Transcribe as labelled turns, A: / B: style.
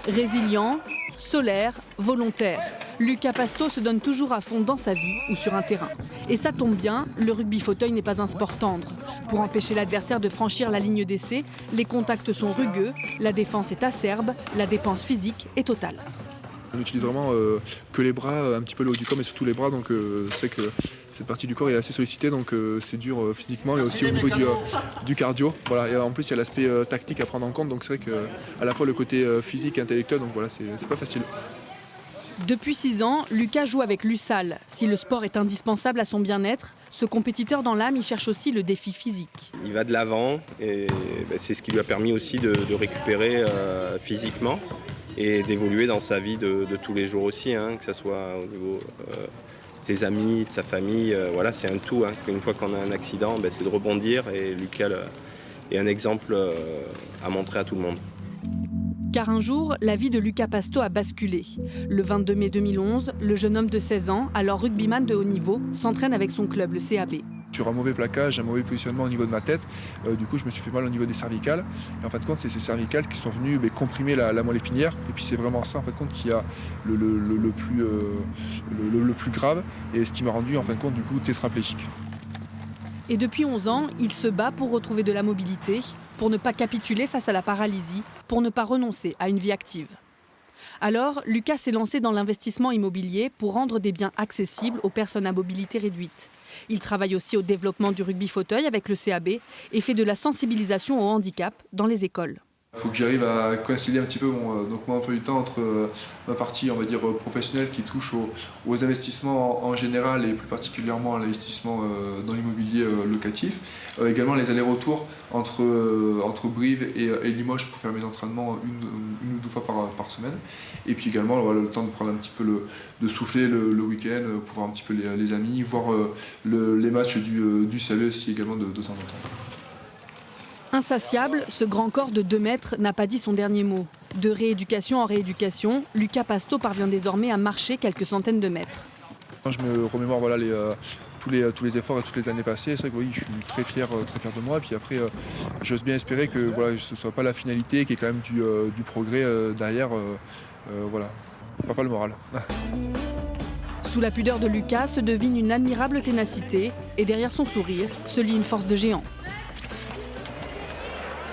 A: Résilient, solaire, volontaire, Lucas Pasto se donne toujours à fond dans sa vie ou sur un terrain. Et ça tombe bien, le rugby fauteuil n'est pas un sport tendre. Pour empêcher l'adversaire de franchir la ligne d'essai, les contacts sont rugueux, la défense est acerbe, la dépense physique est totale.
B: On n'utilise vraiment que les bras, un petit peu le haut du corps, mais surtout les bras. Donc c'est que cette partie du corps est assez sollicitée, donc c'est dur physiquement et aussi au niveau du cardio. Voilà. Et en plus, il y a l'aspect tactique à prendre en compte. Donc c'est vrai qu'à la fois le côté physique et intellectuel, donc voilà, c'est pas facile.
A: Depuis 6 ans, Lucas joue avec l'USAL. Si le sport est indispensable à son bien-être, ce compétiteur dans l'âme y cherche aussi le défi physique.
C: Il va de l'avant et c'est ce qui lui a permis aussi de récupérer physiquement et d'évoluer dans sa vie de tous les jours aussi, que ce soit au niveau de ses amis, de sa famille. Voilà, c'est un tout. Une fois qu'on a un accident, c'est de rebondir et Lucas est un exemple à montrer à tout le monde.
A: Car un jour, la vie de Lucas Pasto a basculé. Le 22 mai 2011, le jeune homme de 16 ans, alors rugbyman de haut niveau, s'entraîne avec son club, le CAB.
B: Sur un mauvais plaquage, un mauvais positionnement au niveau de ma tête, du coup je me suis fait mal au niveau des cervicales. Et en fin de compte, c'est ces cervicales qui sont venues comprimer la moelle épinière. Et puis c'est vraiment ça en fin de compte qui a le plus grave et ce qui m'a rendu en fin de compte du coup tétraplégique.
A: Et depuis 11 ans, il se bat pour retrouver de la mobilité, pour ne pas capituler face à la paralysie, pour ne pas renoncer à une vie active. Alors, Lucas s'est lancé dans l'investissement immobilier pour rendre des biens accessibles aux personnes à mobilité réduite. Il travaille aussi au développement du rugby fauteuil avec le CAB et fait de la sensibilisation au handicap dans les écoles.
B: Il faut que j'arrive à concilier un petit peu mon emploi du temps entre ma partie, on va dire, professionnelle qui touche aux investissements en général et plus particulièrement à l'investissement dans l'immobilier locatif. Également les allers-retours entre Brive et Limoges pour faire mes entraînements une ou deux fois par semaine. Et puis également le temps de prendre un petit peu de souffler le week-end pour voir un petit peu les amis, voir les matchs du CAB aussi également de temps en temps.
A: Insatiable, ce grand corps de 2 mètres n'a pas dit son dernier mot. De rééducation en rééducation, Lucas Pasto parvient désormais à marcher quelques centaines de mètres.
B: Quand je me remémore tous les efforts et toutes les années passées, c'est vrai que oui, je suis très fier de moi. Et puis après, j'ose bien espérer que ce ne soit pas la finalité, qu'il y ait quand même du progrès derrière. Pas le moral.
A: Sous la pudeur de Lucas se devine une admirable ténacité et derrière son sourire se lit une force de géant.